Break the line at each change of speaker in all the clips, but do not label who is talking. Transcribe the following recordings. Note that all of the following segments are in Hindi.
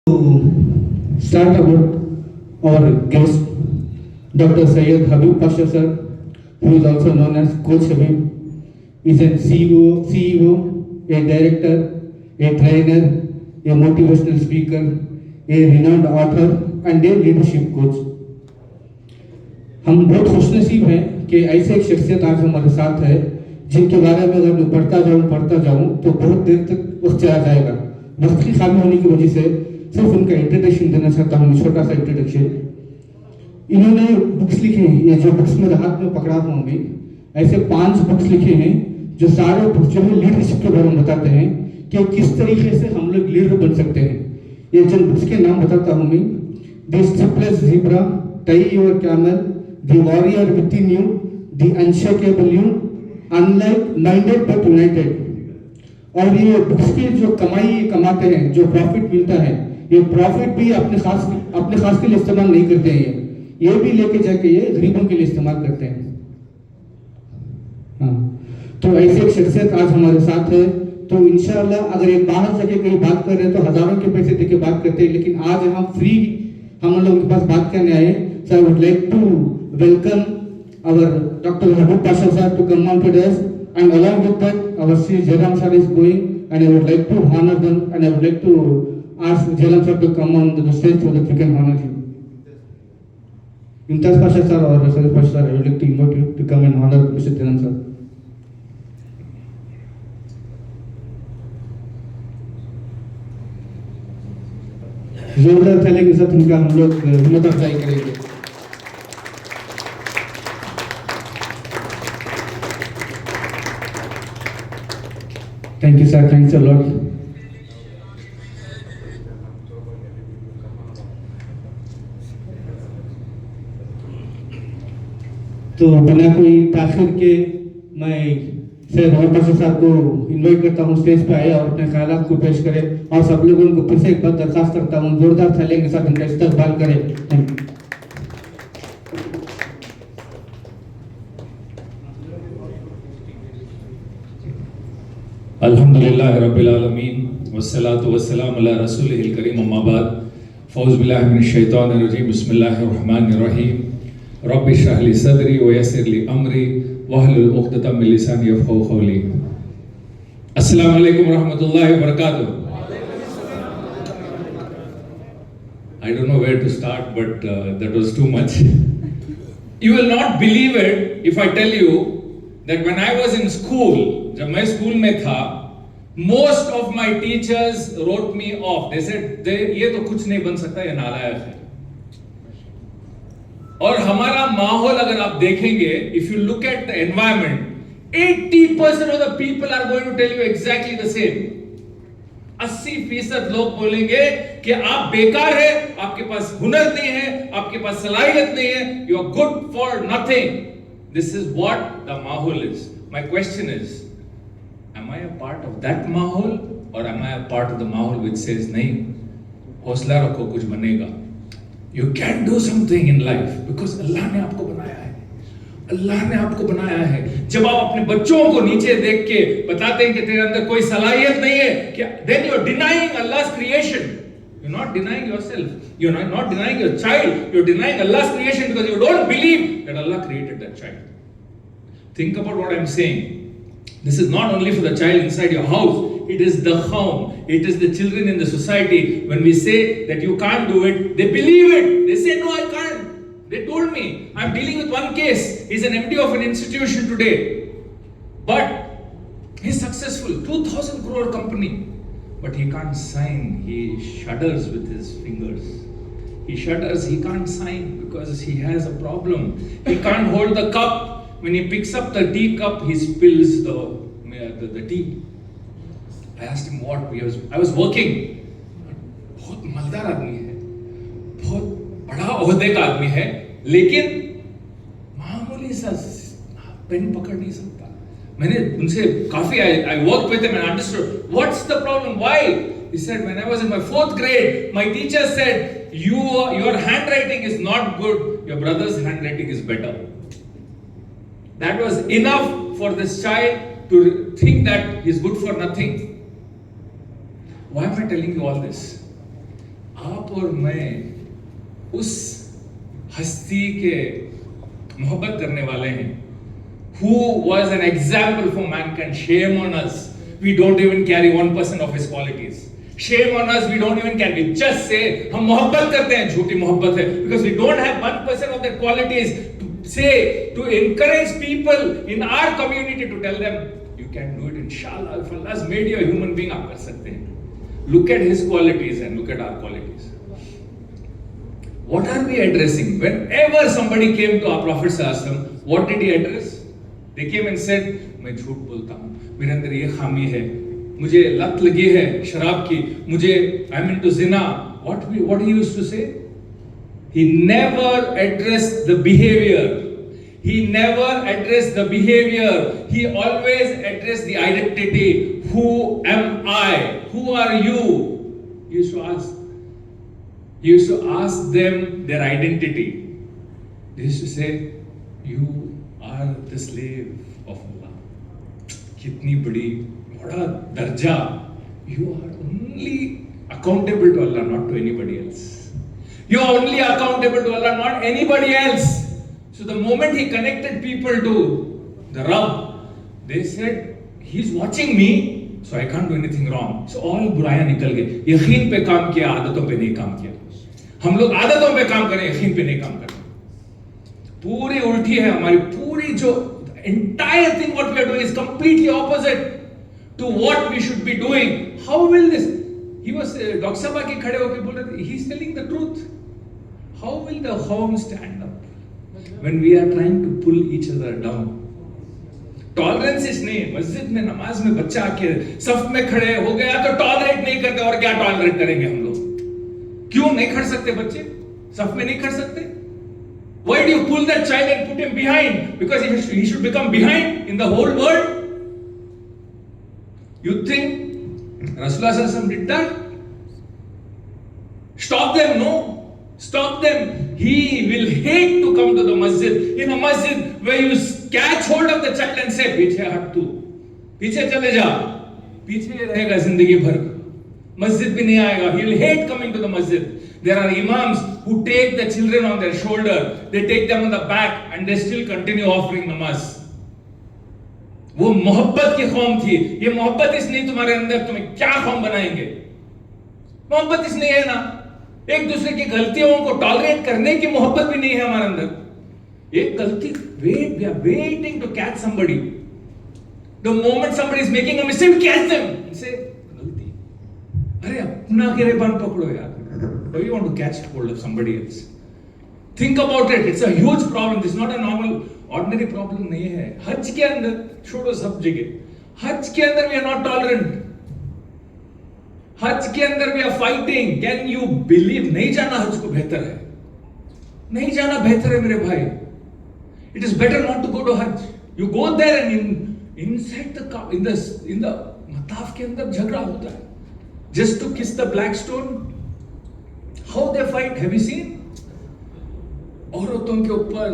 To start about our guest, Dr. Syed Habib Pasha sir, who is also known as Coach Habib, is a CEO, a director, a trainer, a motivational speaker, a renowned author and a leadership coach. हम बहुत खुशनसीब हैं कि ऐसे एक शख्सियत आज हमारे साथ है जिनके बारे में अगर मैं पढ़ता जाऊं तो बहुत देर तक वक्त चला जाएगा। वक्त की खामी होने की वजह से सिर्फ उनका इंट्रोडक्शन देना चाहता हूँ, छोटा सा इंट्रोडक्शन। इन्होंने बुक्स लिखे हैं, ये जो बुक्स मेरे हाथ में पकड़ा होंगे, ऐसे 5 बुक्स लिखे हैं जो सारे बुक्स जो है लीडरशिप के बारे में बताते हैं कि किस तरीके से हम लोग लीडर बन सकते हैं। ये जिन बुक्स के नाम बताता हूँ मैं, the stripeless zebra, tie your camel, the warrior within you, the unshakable you, unlike minded but united. और ये बुक्स की जो कमाई कमाते हैं, जो प्रॉफिट मिलता है, ये प्रॉफिट भी अपने खास के लिए इस्तेमाल नहीं करते हैं, ये भी लेके जाके ये गरीबों के लिए इस्तेमाल करते हैं। हाँ, तो ऐसे एक शख्सियत आज हमारे साथ है। तो इंशाल्लाह अगर एक बाहर जाके कहीं बात कर रहे हैं तो हजारों के पैसे देके बात करते हैं, लेकिन आज हम फ्री हम लोगों के पास बात करने आए। So I would like to welcome our Dr. Habib Pasha sir to come on to us, and along with that our Sri Jairam sir is going, and I would like to honor them, and I would like to ask Jairam sir to come on the stage so that we can honor him. Imtaz Pasha sir or Sadiq Pasha sir, I would like to invite you to come and honor Mr. Jairam sir. जोरदार ताली के साथ उनका हम लोग हिम्मत अफजाई करेंगे। Thank you, sir. Thanks a lot. तो बिना कोई ताखिर के मैं सैयद हबीब पाशा साहब को इनवाइट करता हूँ स्टेज पे आए और अपने ख्यालात को पेश करें, और सब लोगों को फिर से एक बार दरखास्त करता हूँ जोरदार तालियों के साथ इनका इस्तकबाल करें।
अल्हम्दुलिल्लाह रब्बिल आलमीन वस्सलातु वस्सलामु अला रसूलिहिल करीम, अम्मा बाद, फ़ौज़ बिल्लाहि मिनश शैतानिर रजीम, बिस्मिल्लाहिर रहमानिर रहीम, रब्बि इश्रह ली सदरी व यस्सिर ली अमरी वहलुल उक़दतम मिन लिसानी यफ़क़हू क़ौली। अस्सलामु अलैकुम रहमतुल्लाहि व बरकातुहू। I don't know where to start, but that was too much. You will not believe it if I tell you that when I was in school, जब मैं स्कूल में था, most of my teachers wrote me off. They said, ये तो कुछ नहीं बन सकता, ये नालायक है। और हमारा माहौल अगर आप देखेंगे, if you look at the environment, 80% of the people are going to tell you exactly the same. 80% लोग बोलेंगे कि आप बेकार है, आपके पास हुनर नहीं है, आपके पास सलाहियत नहीं है, you are good for nothing. This is what the mahol is. My question is, am I a part of that mahol or am I a part of the mahol which says नहीं, हौसला रखो, कुछ बनेगा. You can do something in life because अल्लाह ने आपको बनाया है. अल्लाह ने आपको बनाया है. जब आप अपने बच्चों को नीचे देख के बताते हैं कि तेरे अंदर कोई सलाहियत नहीं है, क्या then you are denying Allah's creation. You're not denying yourself. You're not denying your child. You're denying Allah's creation because you don't believe that Allah created that child. Think about what I'm saying. This is not only for the child inside your house. It is the home. It is the children in the society. When we say that you can't do it, they believe it. They say, no, I can't. They told me. I'm dealing with one case. He's an MD of an institution today. But he's successful. 2,000 crore company. But he can't sign. He shudders with his fingers. He shudders. He can't sign because he has a problem. He can't hold the cup. When he picks up the tea cup, he spills the tea. I asked him what. I was working. बहुत मलदार आदमी है, बहुत बड़ा ओहदे का आदमी है, लेकिन मामूली सा पेन पकड़ नहीं सकता. मैंने उनसे काफी I worked with him and understood what's the problem. Why? He said, when I was in my 4th grade, my teacher said, your handwriting is not good. Your brother's handwriting is better. That was enough for this child to think that he's good for nothing. Why am I telling you all this? आप और मैं उस हस्ती के मोहब्बत करने वाले हैं who was an example for mankind. Shame on us, we don't even carry 1% of his qualities. Shame on us, we don't even carry. We just say हम मोहब्बत करते हैं, झूठी मोहब्बत है, because we don't have 1% of their qualities to say, to encourage people in our community, to tell them you can do it inshallah. If Allah has made you a human being, आप कर सकते हैं. Look at his qualities and look at our qualities. What are we addressing? Whenever somebody came to our Prophet sallallahu alaihi wasallam, what did he address? They came and said, मैं झूठ बोलता हूँ, मेरे अंदर ये खामी है, मुझे लत लगी है शराब की, मुझे I'm into zina. What he used to say? He never addressed the behavior. He never addressed the behavior. He always addressed the identity. Who am I? Who are you? He used to ask. He used to ask them their identity. They used to say, you are the slave of Allah. कितनी बड़ा दर्जा. You are only accountable to Allah, not to anybody else. You are only accountable to Allah, not anybody else. So the moment he connected people to the Rabb, they said, he's watching me, so I can't do anything wrong. So all बुराइयां निकल गई. यकीन पे काम किया, आदतों पे नहीं काम किया. हम लोग आदतों पे काम करें, यकीन पे नहीं काम करें. पूरी उल्टी है हमारी पूरी जो entire thing what we are doing is completely opposite to what we should be doing. How will this? He was Dr. Sabha के खड़े होके बोल रहे थे, he's telling the truth. How will the home stand up when we are trying to pull each other down? Tolerance नहीं है. मस्जिद में नमाज में बच्चा आके सफ में खड़े हो गया तो टॉलरेट नहीं करते, और क्या टॉलरेट करेंगे हम लोग? क्यों नहीं खड़ सकते बच्चे? सफ में नहीं खड़ सकते? Why do you pull that child and put him behind? Because he should become behind in the whole world? You think Rasulullah sallallahu alaihi wasallam did that? Stop them? No. Stop them. He will hate to come to the masjid. In a masjid where you catch hold of the child and say, पीछे हट तू, पीछे चले जा, पीछे रहेगा जिंदगी भर, masjid भी नहीं आएगा. He will hate coming to the masjid. There are imams who take the children on their shoulder, they take them on the back, and they still continue offering namaz. वो मोहब्बत की कौम थी. ये मोहब्बत इसलिए तुम्हारे अंदर, तुम्हें क्या कौम बनाएंगे? मोहब्बत इसलिए है ना, एक दूसरे की गलतियों को टॉलरेट करने की मोहब्बत भी नहीं है हमारे अंदर. एक गलती, wait, we are waiting to catch somebody. The moment somebody is making a mistake, we catch them and say, गलती. अरे अपना गिरेबान पकड़ो यार. Why you want to catch hold of somebody else? Think about it. It's a huge problem. This is not a normal, ordinary problem नहीं है. हज के अंदर छोड़ो सब जगह. हज के अंदर we are not tolerant. हज के अंदर we are fighting. Can you believe? नहीं जाना हज को बेहतर है. नहीं जाना बेहतर है मेरे भाई. It is better not to go to Hajj. You go there and inside in the mataaf के अंदर झगड़ा होता है. Just to kiss the black stone. How they fight? Have you seen? औरतों के ऊपर,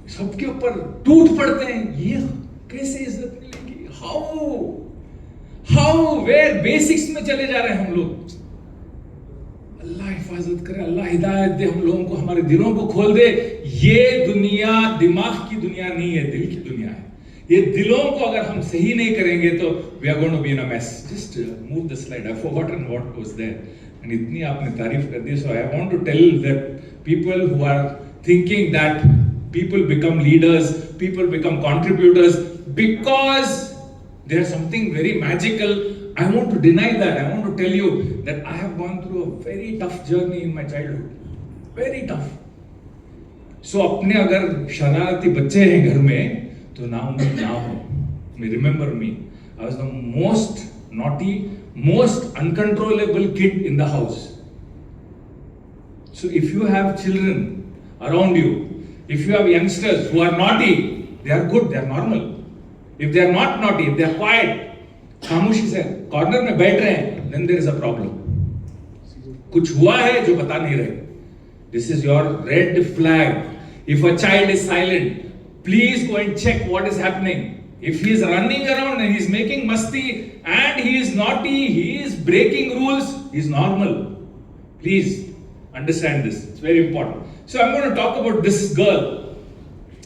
सबके ऊपर टूट पड़ते हैं. ये कैसे इज्जत मिलेगी? How? Where? Basics में चले जा रहे हैं हम लोग. अल्लाह हिफाजत करे, अल्लाह हिदायत दे हम लोगों को, हमारे दिलों को खोल दे. ये दुनिया दिमाग की दुनिया नहीं है, दिल की दुनिया है. ये दिलों को अगर हम सही नहीं करेंगे तो we are going to be in a mess. Just move the slide. I've forgotten what was there. And इतनी आपने तारीफ कर दी. So I want to tell that people who are thinking that people become leaders, people become contributors because there's something very magical. I want to deny that. I want to tell you that I have gone through a very tough journey in my childhood. Very tough. So अपने अगर शरारती बच्चे हैं घर में तो ना हो. Remember me. I was the most naughty, most uncontrollable kid in the house. So if you have children around you, if you have youngsters who are naughty, they are good, they are normal. If they are not naughty, if they are quiet, खामोशी से कॉर्नर में बैठ रहे हैं, then there is a problem. कुछ हुआ है जो बता नहीं रहे. This is your red flag. If a child is silent, please go and check what is happening. If he is running around and he is making masti and he is naughty, he is breaking rules, he is normal. Please Understand this. It's very important. So I'm going to talk about this girl.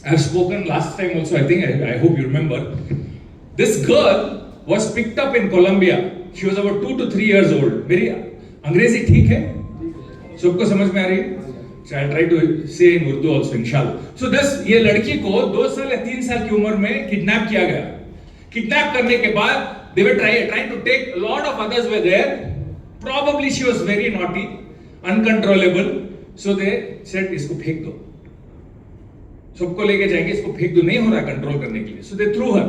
I've spoken last time also. I think I hope you remember. This girl was picked up in Colombia. She was about 2 to 3 years old. मेरी अंग्रेजी ठीक है? सबको समझ में आ रही है? So I'll try to say in Urdu also, inshallah. So ये लड़की को 2 साल या 3 साल की उम्र में किडनैप किया गया. किडनैप करने के बाद they were trying to take, a lot of others were there. Probably she was very naughty, uncontrollable. So they said इसको फेंक दो. सबको लेके जाएंगे, इसको फेंक दो, नहीं हो रहा कंट्रोल करने के लिए. So they threw her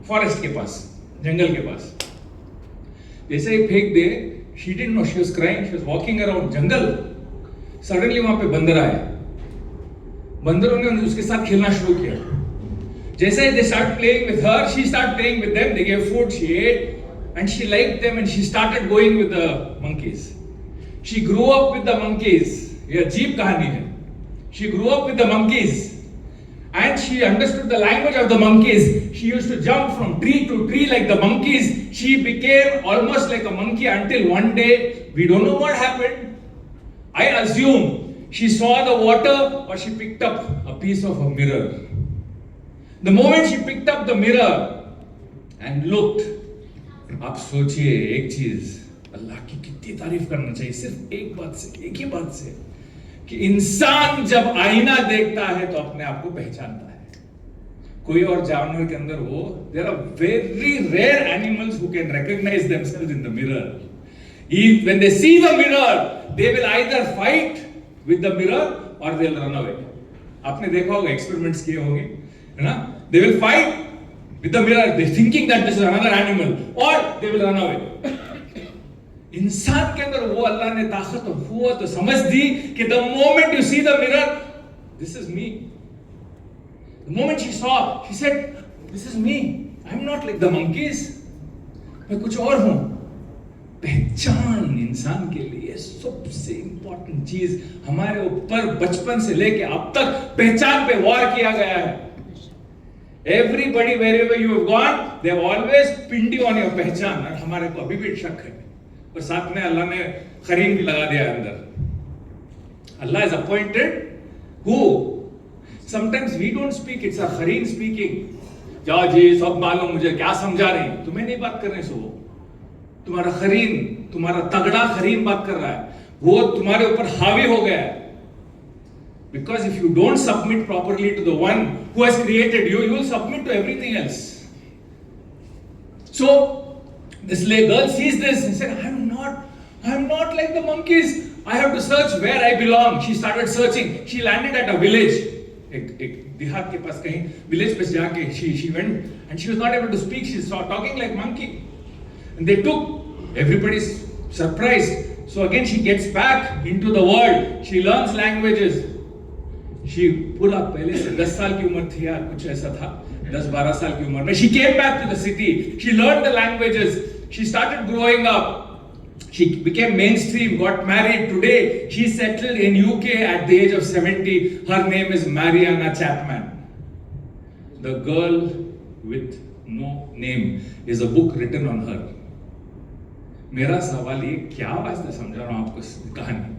forest के पास, जंगल के पास. जैसे ही फेंक दे, she didn't know, she was crying, she was walking around jungle. Suddenly वहां पे बंदर आए. बंदरों ने उसके साथ खेलना शुरू किया. जैसे ही they started playing with her, she started playing with them. They gave food, she ate, and she liked them, and she started going with the monkeys. She grew up with the monkeys. ये अजीब कहानी है. She grew up with the monkeys. And she understood the language of the monkeys. She used to jump from tree to tree like the monkeys. She became almost like a monkey until one day, we don't know what happened. I assume she saw the water or she picked up a piece of a mirror. The moment she picked up the mirror and looked, आप सोचिए एक चीज, अल्लाह की कितनी तारीफ करना चाहिए सिर्फ एक बात से, एक ही बात से, कि इंसान जब आईना देखता है तो अपने आप को पहचानता है. कोई और जानवर के अंदर वो, there are very rare animals who can recognize themselves in the mirror. When they see the mirror, they will either fight with the mirror or they'll run away. आपने देखा होगा, एक्सपेरिमेंट्स किए होंगे, है ना? They will fight with the mirror, they thinking that this is another animal, or they will run away. इंसान के अंदर वो अल्लाह ने ताकत हुआ तो समझ दी कि the moment you see the mirror, this is me. The moment she saw, she said, this is me. I'm not like the monkeys. मैं कुछ और हूं. पहचान इंसान के लिए सबसे इंपॉर्टेंट चीज, हमारे ऊपर बचपन से लेके अब तक पहचान पे वार किया गया है. Everybody wherever you have gone, they have always pinned you on your पहचान. और हमारे को अभी भी शक है, और साथ में अल्लाह ने खरीन भी लगा दिया अंदर. Allah is appointed who? Sometimes we don't speak, it's a खरीन speaking. जाओ जी, सब मालूम, मुझे क्या समझा रही, तुम्हें नहीं बात करने से, वो तुम्हारा खरीन, तुम्हारा तगड़ा खरीन बात कर रहा है, वो तुम्हारे ऊपर हावी हो गया है. Because if you don't submit properly to the one who has created you, you will submit to everything else. So this girl sees this and said, I'm not like the monkeys. I have to search where I belong. She started searching. She landed at a village. एक देहात के पास कहीं village पे जाके she went and she was not able to speak. She was talking like monkey. And they took, everybody's surprised. So again she gets back into the world. She learns languages. She पूरा पहले से 10 साल की उम्र थी या कुछ ऐसा था, 10-12 साल की उम्र में she came back to the city. She learned the languages. She started growing up. She became mainstream, got married. Today she settled in UK at the age of 70. Her name is Mariana Chapman. The Girl with No Name is a book written on her. मेरा सवाल ये, क्या वास्ते समझा रहा हूँ आपको कहानी?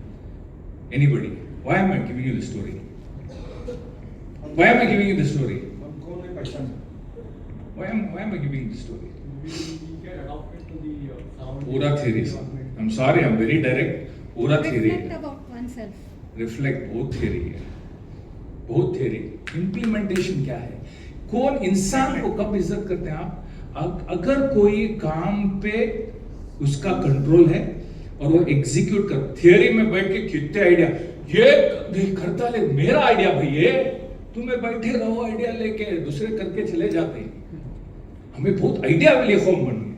Anybody? Why am I giving you the story? Why am I giving you the story? Why am I giving you the story? पूरा theory. I'm sorry, I'm very direct. पूरा theory.
Reflect about oneself.
Reflect, बहुत theory है. बहुत theory. Implementation क्या है? कौन इंसान को कब इज्जत करते हैं आप? अगर कोई काम पे उसका कंट्रोल है और वो एग्जीक्यूट कर, थियरी में बैठ के कितने आइडिया, ये करता ले, मेरा आइडिया भाई ये, तुम्हें बैठे रहो आइडिया लेके, दूसरे करके चले जाते हैं. हमें बहुत आइडिया मिले कौम बनने,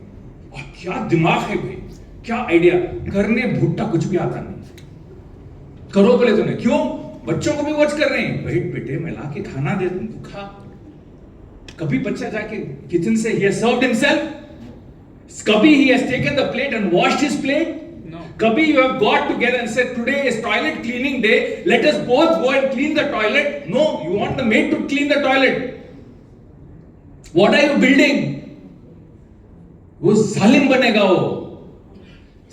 और क्या दिमाग है भाई, क्या आइडिया, करने भुट्टा कुछ भी आता नहीं, करो बोले तूने, क्यों? बच्चों को भी वॉच कर रहे हैं, भाई बेटे मैं ला के खाना दे, तुम खा. कभी बच्चा जाके किचन से he has served himself? कभी he has taken the plate and washed his plate?
No.
कभी you have got together and said today is toilet cleaning day, let us both go and clean the toilet? No, you want the maid to clean the toilet. What are you building? वो जालिम बनेगा, वो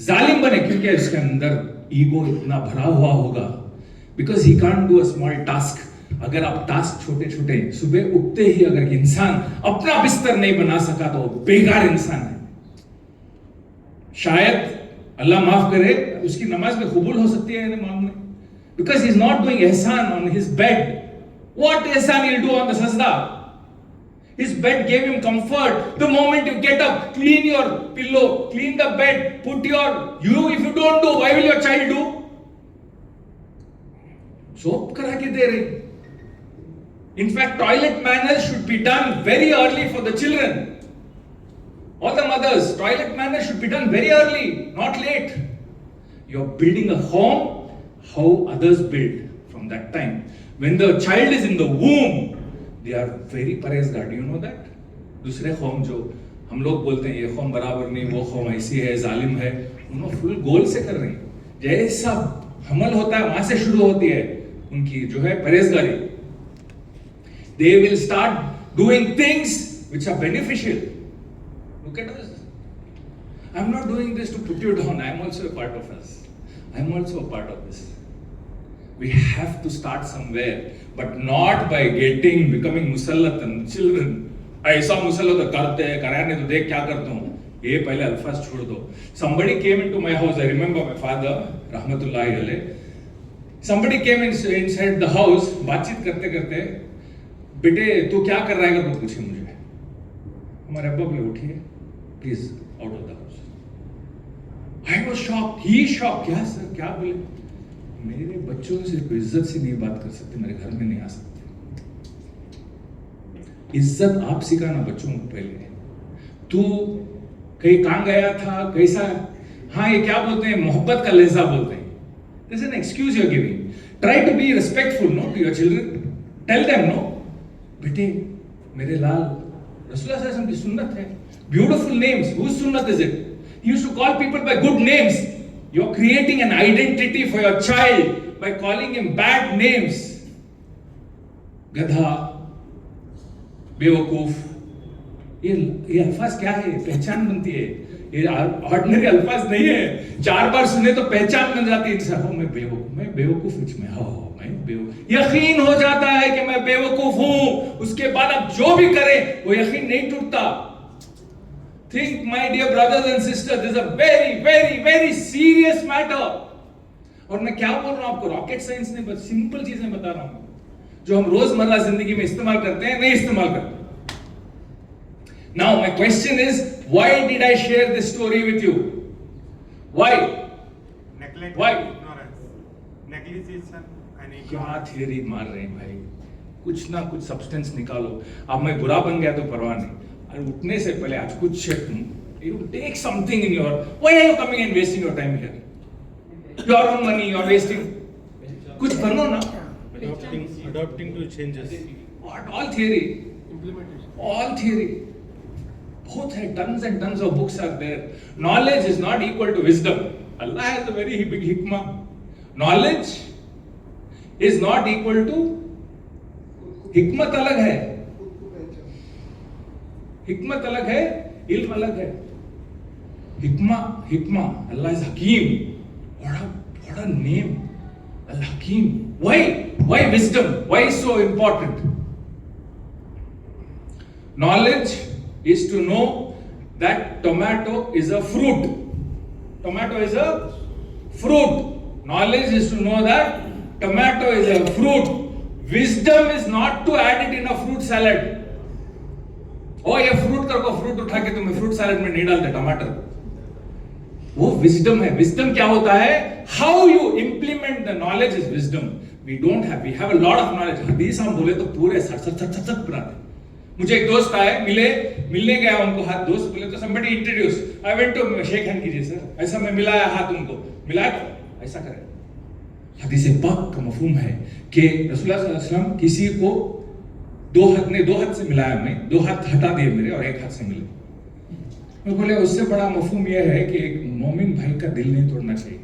जालिम बने, क्योंकि उसके अंदर ईगो इतना भरा हुआ होगा, because he can't do a small task. अगर आप टास्क छोटे छोटे सुबह उठते ही अगर इंसान अपना बिस्तर नहीं बना सका तो वो बेकार इंसान है. शायद अल्लाह माफ करे उसकी नमाज में कबूल हो सकती है मालूम नहीं, because he is not doing एहसान ऑन हिज बेड. व्हाट एहसान he'll do on the sajda? His bed gave him comfort. The moment you get up, clean your pillow, clean the bed, put your, if you don't do, why will your child do? Soap करा के दे रहे. In fact, toilet manners should be done very early for the children. All the mothers, toilet manners should be done very early, not late. You're building a home how others build from that time. When the child is in the womb, they are very parehezgar. Do you know that? दूसरे कौम जो हम लोग बोलते हैं ये कौम बराबर नहीं, वो कौम ऐसी है, जालिम है, उन्होंने फुल गोल से कर रहे हैं. जैसा हमल होता है वहां से शुरू होती है उनकी जो है परहेजगारी. They will start doing things which are beneficial. Look at us. I'm not doing this to put you down. I'm also a part of us. I'm also a part of this. We have to start somewhere, but not by becoming musallatan. Children, ऐसा मुसल्लत करते हैं, कराने तो देख क्या करता हूँ. ये पहले अल्फाज छोड़ दो. Somebody came into my house. I remember my father, rahmatullahi alayh. Somebody came inside the house. बातचीत करते करते बेटे तू क्या कर रहा है करके पूछे मुझे. हमारे अब्बा बोले उठिए please out of the house. I was shocked. He shocked. क्या सर क्या बोले? मेरे बच्चों से इज्जत से नहीं बात कर सकते, मेरे घर में नहीं आ सकते. इज्जत आप सिखाना बच्चों को पहले. तू कहीं कहां गया था कैसा? हाँ ये क्या बोलते हैं, मोहब्बत का लहजा बोलते हैं. This is an excuse you are giving. Try to be respectful no to your children. Tell them no बेटे मेरे लाल रसूलुल्लाह सल्लल्लाहु अलैहि वसल्लम की सुन्नत है. Beautiful names. Whose sunnat is it? You used to call people by good names. You're creating an identity for your child by calling him bad names. गधा, बेवकूफ, ये अल्फाज क्या है? पहचान बनती है. ये ऑर्डिनरी अल्फाज नहीं है. 4 बार सुने तो पहचान बन जाती है इंसान. मैं बेवकूफ यकीन हो जाता है कि मैं बेवकूफ हूं. उसके बाद आप जो भी करें वो यकीन नहीं टूटता. Think, my dear brothers and sisters, this is a very, very, very serious matter. और मैं क्या बोल रहा हूं आपको, रॉकेट साइंस नहीं, बस सिंपल चीजें बता रहा हूं जो हम रोजमर्रा जिंदगी में इस्तेमाल करते हैं, नहीं इस्तेमाल करते. Now my question is, why did I share this story with you? Why?
Neglect,
Why?
ignorance, negligence and ignorance.
क्या थियरी मार रहे हैं भाई? कुछ ना कुछ सब्सटेंस निकालो. अब मैं बुरा बन गया तो परवाह नहीं. और उठने से पहले आज कुछ you take something in your. Why are you coming and wasting your time here? Your own money you are wasting. कुछ बनो ना.
Adapting to changes.
What? All theory. All theory. बहुत है. Tons and tons of books are there. Knowledge is not equal to wisdom. Allah has a very big hikmah. Knowledge is not equal to हिकमत. अलग है. हिकमत अलग है, इल्म अलग है. हिकमा. Allah is Hakim. What a name. Al-Hakim. Why wisdom? Why is so important? Knowledge is to know that tomato is a fruit. Tomato is a fruit. Knowledge is to know that tomato is a fruit. Wisdom is not to add it in a fruit salad. ओ ये फ्रूट कर को फ्रूट उठा के तुम्हें फ्रूट सैलेड में नहीं डालते टमाटर. वो विजडम है. विजडम क्या होता है? How you implement the knowledge is wisdom. We have a lot of knowledge. हदीस हम बोले तो पूरे सट बनाते. मुझे एक दोस्त आए, मिलने गया उनको हाथ. दोस्त बोले तो somebody introduce. I went to shake hand कीजिए सर. ऐसा मैं मिलाया हाथ उनको. मिलाया तो ऐसा करें. हदीस पाक का मफहूम है कि रसूलुल्लाह सल्लल्लाहु अलैहि वसल्लम किसी को दो हाथ से मिलाया. मैं 2 हाथ हटा दिए मेरे और 1 हाथ से मिले. मैं बोले उससे बड़ा मफहूम यह है कि एक मोमिन भाई का दिल नहीं तोड़ना चाहिए.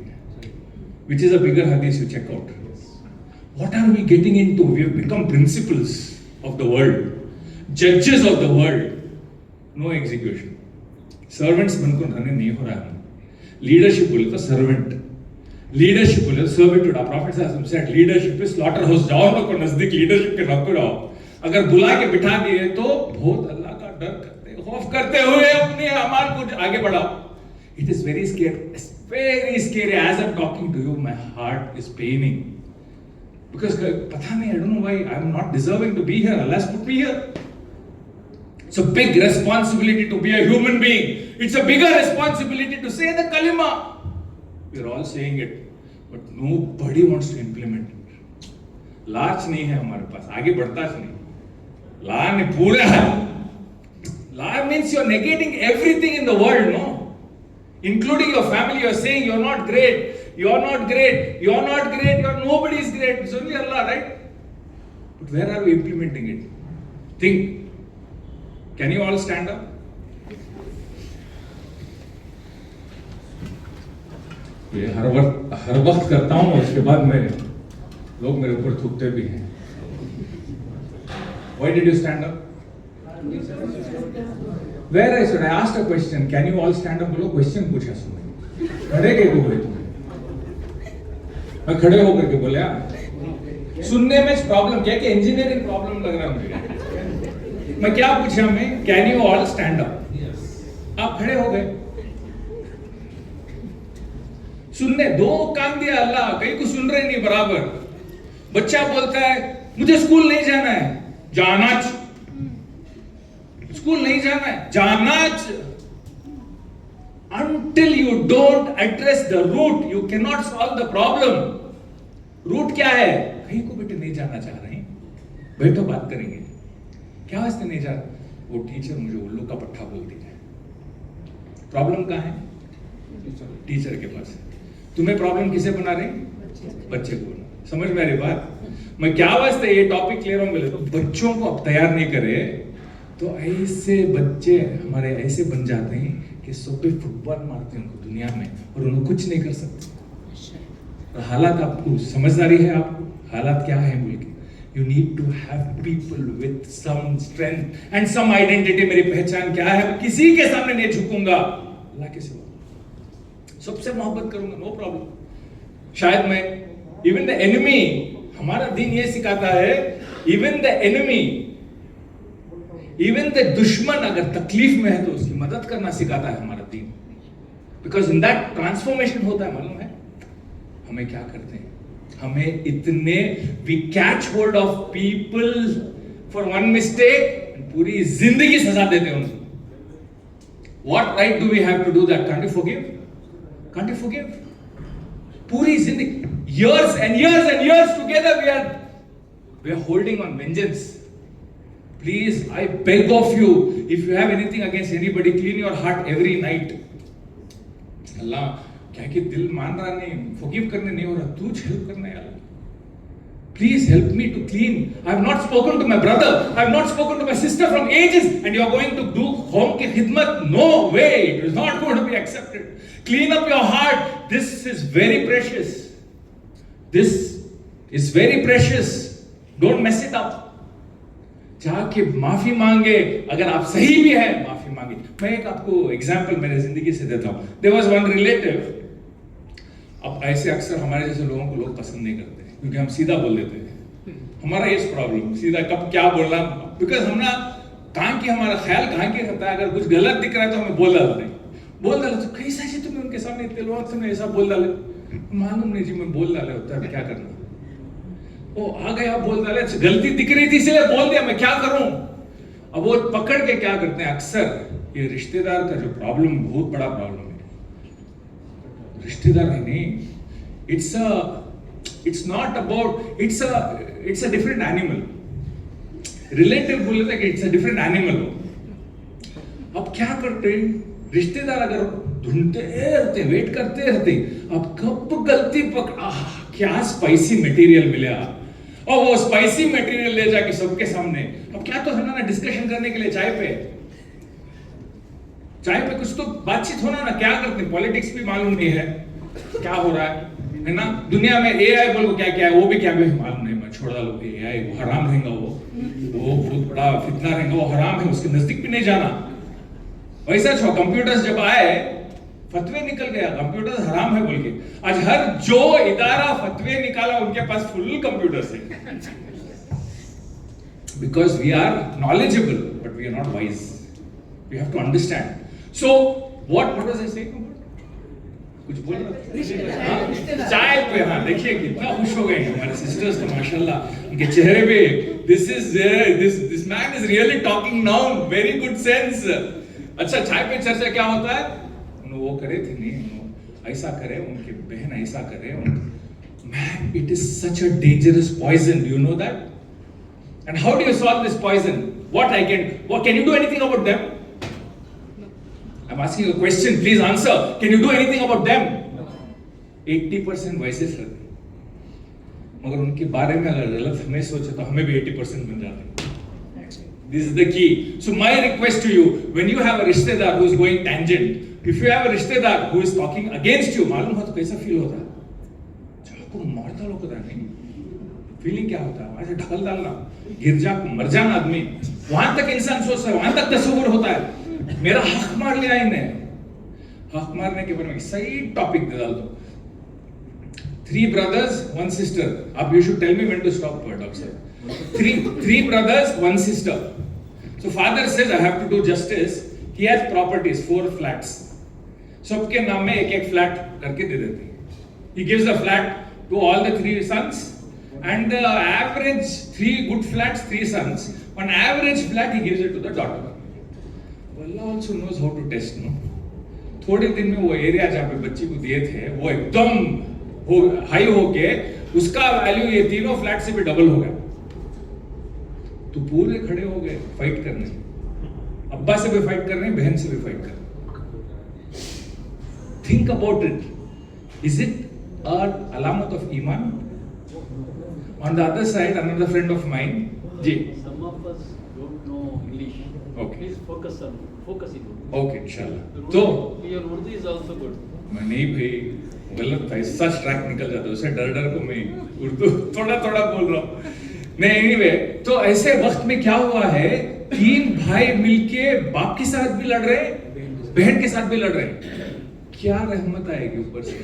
Which is a bigger hadith, you check out. What are we getting into? We have become principals of the world, judges of the world, no execution. Servants बनकर रहने नहीं हो रहा है. लीडरशिप बोले तो सर्वेंट. लीडरशिप बोले servitude, prophet said leadership is slaughter house, जाओ ना को नजदीक लीडरशिप के रखो जाओ, अगर बुला के बिठा दिए तो बहुत अल्लाह का डर करते खौफ करते हुए अपने अमाल को आगे बढ़ाओ. It is very scary. As I'm talking to you, my heart is paining. Because पता नहीं, I don't know why I'm not deserving to be here. Allah's put me here. It's a big responsibility to be a human being. It's a bigger responsibility to say the kalima. We're all saying it, but nobody wants to implement it. लाच नहीं है हमारे पास, आगे बढ़ता नहीं. ला ने पूरा ला means you're negating everything in the world, no? Including your family. You're saying you're not great, you're not great, you're not great, nobody is great. It's only Allah, right? But where are we implementing it? Think. Can you all stand up? ये हर वक्त करता हूँ और उसके बाद मैं लोग मेरे ऊपर थूकते भी हैं. Why did you stand up? Where I said, I asked a question. Can you all stand up? बोलो क्वेश्चन पूछा सुनो. खड़े कैसे हुए तुम? मैं खड़े होकर के बोले सुनने में प्रॉब्लम क्या कि इंजीनियरिंग प्रॉब्लम लग रहा मुझे. मैं क्या पूछा मैं? Can you all stand up? आप खड़े हो गए. सुनने दो काम दिया अल्लाह, कहीं को सुन रहे नहीं बराबर. बच्चा बोलता है मुझे स्कूल नहीं जाना है, जाना स्कूल नहीं जाना है, जाना. Until you don't address the root, you cannot solve the problem. Root क्या है? कहीं को बेटे नहीं जाना चाह रहे हैं, बैठो बात करेंगे. क्या वास्ते नहीं जा रहा? वो टीचर मुझे उल्लू का पट्टा बोलती है. प्रॉब्लम कहाँ है? टीचर के पास. तुम्हें प्रॉब्लम किसे बना रहे? बच्चे को. समझ में आ रही बात? मैं क्या वास्ते ये टॉपिक ले रहा हूँ बोले तो बच्चों को अब तैयार नहीं करे तो ऐसे बच्चे हमारे ऐसे बन जाते हैं कि सोपे फुटबॉल मारते हैं उनको दुनिया में और उनको कुछ नहीं कर सकते. हालात आपको समझदारी है, आपको हालात क्या है बोल के. You need to have people with some strength and some identity. मेरी पहचान क्या है? किसी के सामने नहीं झुकूंगा, अल्लाह के सिवा सबसे मोहब्बत करूंगा, नो प्रॉब्लम. शायद मैं इवन द एनिमी, हमारा दीन ये सिखाता है even the enemy, even the दुश्मन अगर तकलीफ में है तो उसकी मदद करना सिखाता है हमारा दीन. बिकॉज इन दैट ट्रांसफॉर्मेशन होता है. मालूम है हमें क्या करते हैं? हमें इतने we catch hold of people for one mistake, पूरी जिंदगी सजा देते हैं उनको. What right do we have to do that? Can't you forgive? Can't you forgive? पूरी जिंदगी, years and years and years together we are holding on vengeance. Please, I beg of you, if you have anything against anybody, clean your heart every night. अल्लाह क्या कि दिल मान रहा नहीं, forgive करने नहीं हो रहा, तू हेल्प करना यार. Please help me to clean. I have not spoken to my brother, I have not spoken to my sister from ages, and you are going to do home ki khidmat? No way, it is not going to be accepted. Clean up your heart. This is very precious. This is very precious. Don't mess it up. जाके माफी मांगे, अगर आप सही भी है माफी मांगे. मैं एक आपको एग्जांपल मेरे जिंदगी से देता हूँ. There was one relative. अब ऐसे अक्सर हमारे जैसे लोगों को लोग पसंद नहीं करते क्योंकि हम सीधा बोल देते हैं. हमारा ये प्रॉब्लम, सीधा कब क्या बोलना, बिकॉज हम ना कहाँ की हमारा ख्याल कहाँ की रहता है. अगर कुछ गलत दिख रहा है तो हमें बोल डालते हैं. बोल डाले तो कैसा जी तुम्हें उनके सामने इतने लोग तुमने ऐसा बोल डाले. मालूम नहीं जी मैं बोल डाले होता है, क्या करना. वो आ गया बोल डाले, गलती दिख रही थी इसलिए बोल दिया, मैं क्या करूं. अब वो पकड़ के क्या करते हैं अक्सर, ये रिश्तेदार का जो प्रॉब्लम बहुत बड़ा प्रॉब्लम है. रिश्तेदार है नहीं, it's not about, it's a different animal. Relative बोले थे कि इट्स अ डिफरेंट एनिमल. अब क्या करते हैं रिश्तेदार, अगर ढूंढते रहते, वेट करते रहते, अब कब गलती पकड़ा, क्या स्पाइसी मटेरियल मिला और वो स्पाइसी मटेरियल ले जाके सबके सामने. अब क्या तो है ना डिस्कशन करने के लिए चाय पे कुछ तो बातचीत होना ना. क्या करते हैं, पॉलिटिक्स भी मालूम नहीं है क्या हो रहा है ना. दुनिया में एआई बोलो क्या क्या है, वो भी क्या भी मालूम नहीं. मैं छोड़ डालो एआई, वो हराम रहेगा, वो बहुत बड़ा फितना रहेगा, वो हराम है, उसके नजदीक भी नहीं जाना. वैसा छो कंप्यूटर्स जब आए फतवे निकल गया कंप्यूटर हराम है बोल के। आज हर जो इदारा फतवे निकाला उनके पास फुल कंप्यूटर्स है, because we are knowledgeable but we are not wise. We have to understand. So what was I saying? कुछ बोल रहा था चाय पे। हाँ देखिए कितना खुश हो गए हमारे सिस्टर्स तो माशाल्लाह, उनके चेहरे पे this man is really talking now, very good sense. अच्छा चाय पे चर्चा क्या होता है, वो करे थे नहीं ऐसा करे, उनके बहन ऐसा करे। Man, it is such a dangerous poison. Do you know that? And how do you solve this poison? What can you do anything about them? I'm asking you a question, please answer. Can you do anything about them? 80% वैसे सर, मगर उनके बारे में अगर गलत हमें सोचे तो हमें भी 80% बन जाते हैं। This is the key. So my request to you, when you have a रिश्तेदार who is going tangent, if you have a रिश्तेदार who is talking against you, मालूम हो तो कैसा फील होता है? चलो को मार डालो को नहीं, फीलिंग क्या होता है? वहां से ढकल डालना, गिर जा मर जाना आदमी, वहां तक इंसान सोचता है, वहां तक तस्वीर होता है। मेरा हक मार लिया इन्हें, हक मारने के बारे में सही टॉपिक डाल दो। 3 brothers, 1 sister. अब you should tell me when to stop, doctor. 3 brothers, 1 sister. So father says I have to do justice. He has properties, 4 flats. सबके नाम में एक फ्लैट करके दे देते हैं। He gives a flat to all the 3 sons, and the average 3 good flats, 3 sons. On average flat he gives it to the daughter. Allah also knows how to test, no? थोड़े दिन में वो एरिया जहाँ पे बच्ची को दिए थे वो एकदम हाई हो के उसका वैल्यू ये तीनों फ्लैट से भी डबल हो गया। तो पूरे खड़े हो गए फाइट करने, अब्बा से भी फाइट कर रहे हैं, बहन से भी फाइट कर रहे हैं। Think about it, is it अलामत ऑफ ईमान? On the other side another friend of mine जी,
some of us don't know English.
Okay.
Please focus it on.
Okay इंशाल्लाह। तो
Your Urdu is also good.
मैं नहीं भाई गलत था, ऐसा ट्रैक निकल जाता है उसे डर डर को मैं उर्दू थोड़ा थोड़ा बोल रहा हूँ। नहीं एनीवे, तो ऐसे वक्त में क्या हुआ है, 3 भाई मिलके बाप के साथ भी लड़ रहे, बहन के साथ भी लड़ रहे। क्या रहमत आएगी ऊपर से?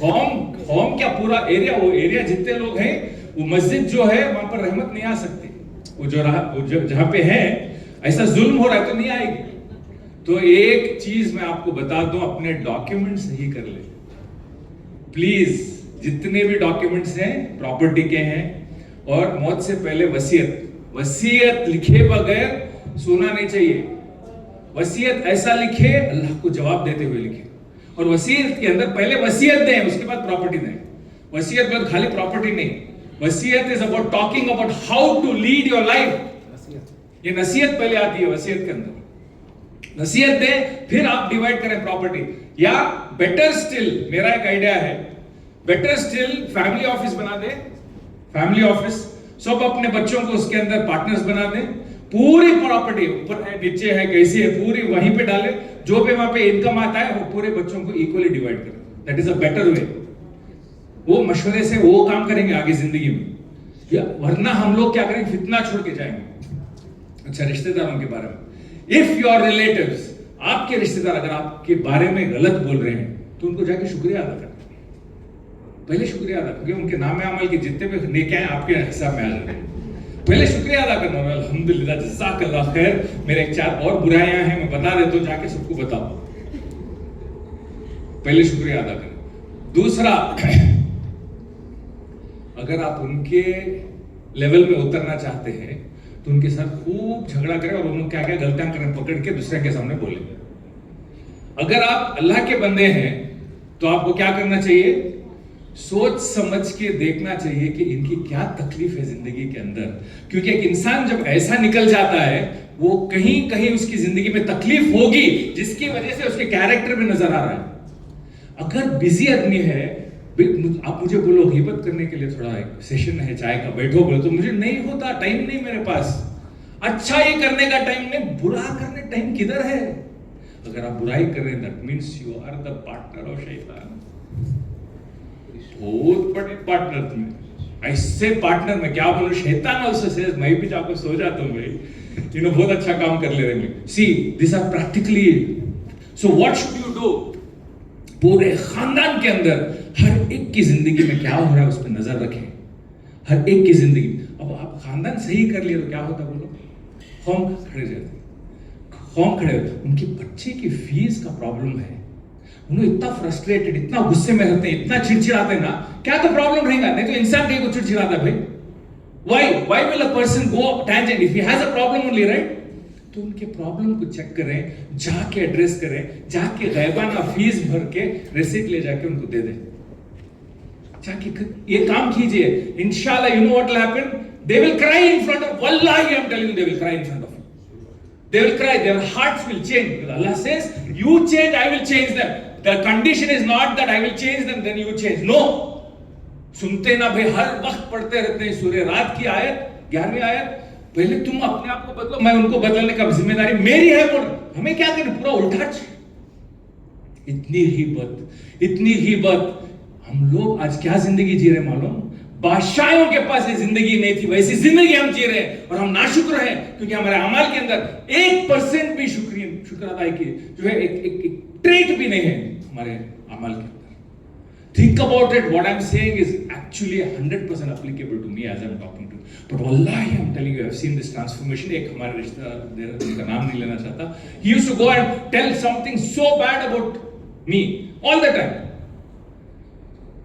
होम क्या पूरा एरिया, वो एरिया जितने लोग हैं, वो मस्जिद जो है वहां पर रहमत नहीं आ सकती। वो जो जहां पे है ऐसा जुल्म हो रहा है तो नहीं आएगी। तो एक चीज मैं आपको बता दूं, अपने डॉक्यूमेंट सही कर ले प्लीज। जितने भी डॉक्यूमेंट्स हैं प्रॉपर्टी के हैं, और मौत से पहले वसीयत लिखे बगैर सोना नहीं चाहिए। वसीयत ऐसा लिखे अल्लाह को जवाब देते हुए लिखे, और वसीयत के अंदर पहले वसीयत दें, उसके बाद प्रॉपर्टी दें। वसीयत बाद खाली प्रॉपर्टी नहीं, वसीयत is about talking about how to lead your life. ये नसीहत पहले आती है वसीयत के अंदर। नसीहत दें फिर आप डिवाइड करें प्रॉपर्टी, या बेटर स्टिल मेरा एक आइडिया है, बेटर स्टिल फैमिली ऑफिस बना दे। फैमिली ऑफिस सब अपने बच्चों को उसके अंदर पार्टनर्स बना दें, पूरी प्रॉपर्टी ऊपर है नीचे है कैसी है पूरी वहीं पे डाले, जो भी वहां पे इनकम आता है वो पूरे बच्चों को इक्वली डिवाइड करें। That is a better way. वो मशवरे से वो काम करेंगे आगे जिंदगी में, या वरना हम लोग क्या करेंगे, फितना छोड़ के जाएंगे। अच्छा, रिश्तेदारों के बारे में, इफ योर रिलेटिव्स, आपके रिश्तेदार अगर आपके बारे में गलत बोल रहे हैं तो उनको जाके शुक्रिया अदा करें। पहले शुक्रिया अदा, क्योंकि उनके नाम अमल के जितने भी नेक हैं आपके हिसाब में आ जाते हैं। पहले शुक्रिया अदा करना, अल्हम्दुलिल्लाह जज़ाकल्लाह खैर, मेरे 4 और बुराइयां हैं मैं बता देता हूं, जाके सबको बताओ। पहले शुक्रिया अदा करें। दूसरा, अगर आप उनके लेवल में उतरना चाहते हैं तो उनके साथ खूब झगड़ा करें और उन्होंने क्या क्या गलतियां करें पकड़ के दूसरे के सामने बोले। अगर आप अल्लाह के बंदे हैं तो आपको क्या करना चाहिए, सोच समझ के देखना चाहिए कि इनकी क्या तकलीफ है जिंदगी के अंदर, क्योंकि एक इंसान जब ऐसा निकल जाता है वो कहीं कहीं उसकी जिंदगी में तकलीफ होगी जिसकी वजह से उसके कैरेक्टर में नजर आ रहा है। अगर बिजी आदमी है, आप मुझे बोलो गिबत करने के लिए थोड़ा एक सेशन है चाय का, बैठो बोलो, तो मुझे नहीं होता, टाइम नहीं मेरे पास। अच्छा ही करने का टाइम नहीं, बुरा करने टाइम किधर है? अगर आप बुराई कर रहे हैं that means you are the partner of शैतान। बहुत बड़े पार्टनर तुम, ऐसे पार्टनर में क्या बोलूं, शैतान आल्सो सेज मैं भी जाकर सो जाता हूं भाई, यू नो बहुत अच्छा काम कर ले रहे हैं। See this are practically, so what should you do? पूरे खानदान के अंदर हर एक की जिंदगी में क्या हो रहा है उस पर नजर रखें, हर एक की जिंदगी। अब आप खानदान सही कर लिए तो क्या होता बोलो, खौम खड़े रहते, खौम खड़े होते। उनके बच्चे की फीस का प्रॉब्लम है, उन्हें इतना फ्रस्ट्रेटेड, इतना गुस्से में रहते हैं, इतना चिड़चिड़ाते हैं ना, क्या तो प्रॉब्लम रहेगा, नहीं तो इंसान कहीं को चिड़चिड़ाता है भाई। Why will a person go up tangent if he has a problem only, right? तो उनके प्रॉब्लम को चेक करें, जाके एड्रेस करें, जाके गैबाना फीस भर के रिसीट ले जाके उनको दे दें, जाके ये काम कीजिए। इंशाल्लाह you know what will happen? They will cry in front of, wallahi I'm telling you, they will cry in front of you. They will cry, their hearts will change, because Allah says you change, I will change them. The condition is not that I will change them then you change, no. सुनते ना भाई, हर वक्त पढ़ते रहते हैं सूर्य रात की आयत, 11वीं आयत, पहले तुम अपने आप को बदलो, मैं उनको बदलने का जिम्मेदारी मेरी है। बोल हमें क्या करें, पूरा उल्टा। इतनी ही बात हम लोग आज क्या जिंदगी जी रहे मालूम, बादशाहों के पास ये जिंदगी नहीं थी, वैसी जिंदगी हम जी रहे हैं और हम नाशुक्र हैं, क्योंकि हमारे अमाल के अंदर 1% भी शुक्र अदा की जो है एक ट्रेट भी नहीं है हमारे अमाल के अंदर। Think about it. What I'm saying is actually 100% applicable to me as I'm talking to you. But wallahi, I'm telling you, I've seen this transformation. एक हमारे रिश्तेदार, उनका नाम नहीं लेना चाहता, he used to go and tell something so bad about me all the time.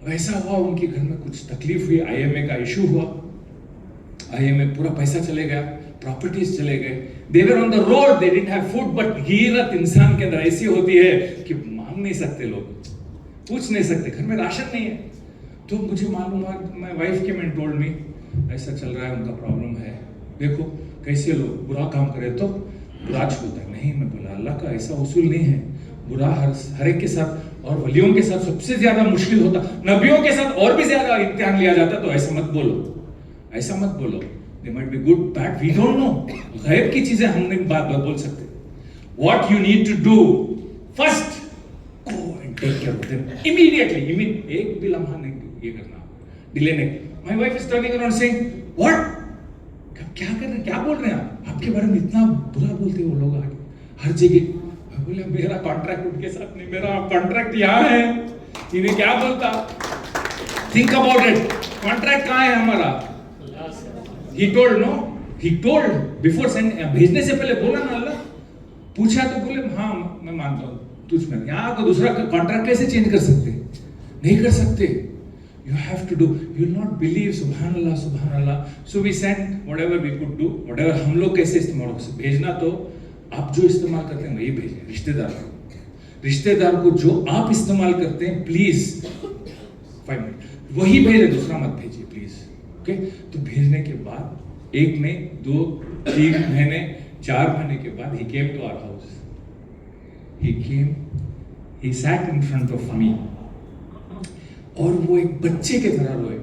वैसा हुआ, उनके घर में कुछ तकलीफ हुई, IMA का इशू हुआ, IMA पूरा पैसा चले गया, प्रॉपर्टीज चले गए, they were on the road, they didn't have food, but गीरत इंसान के अंदर ऐसी होती है कि मांग नहीं सकते लोग, पूछ नहीं सकते, घर में राशन नहीं है। तो मुझे मालूम हुआ, मैं वाइफ के मैन टोल्ड मी ऐसा चल रहा है, उनका प्रॉब्लम है, देखो कैसे लोग बुरा काम करे तो बुरा छूता है। नहीं, मैं बोला अल्लाह का ऐसा उसूल नहीं है, बुरा हर एक के साथ, और वलियों के साथ सबसे ज्यादा मुश्किल होता, नबियों के साथ और भी ज्यादा इम्तिहान लिया जाता। तो ऐसा मत बोलो, ऐसा मत बोलो, they might be good bad, we don't know, गैब की चीजें हम नहीं बात बोल सकते। What you need to do first, take care of them immediately, एक भी लम्हा नहीं ये करना, डिले नहीं। My wife is turning around saying, what? क्या कर रहे हैं, क्या बोल रहे हैं आप, आपके बारे में इतना बुरा बोलते हैं वो लोग हर जगह। मैं बोला मेरा कॉन्ट्रैक्ट उनके साथ नहीं, मेरा कॉन्ट्रैक्ट यहाँ है, इन्हें क्या बोलता। Think about it, कॉन्ट्रैक्ट कहाँ है हमारा? He told before sending, भेजने से पहले बोला ना, अल्लाह पूछा तो बोले हाँ मैं मानता हूँ तुझ में, यहाँ को दूसरा कॉन्ट्रैक्ट कैसे चेंज कर सकते, नहीं कर सकते। You have to do, you will not believe, subhanallah subhanallah. So we sent whatever we could do, whatever हम लोग कैसे इस्तेमाल कर सकते, भेजना तो आप जो इस्तेमाल करते हैं वही भेजें, रिश्तेदार को जो आप इस्तेमाल करते हैं प्लीज 5 मिनट वही भेजें, दूसरा मत भेजिए प्लीज, ओके। तो भेजने के बाद 1 नहीं 2 3 महीने 4 महीने के बाद he came to our house. He came, he sat in front of me, और वो एक बच्चे के तरह रोए,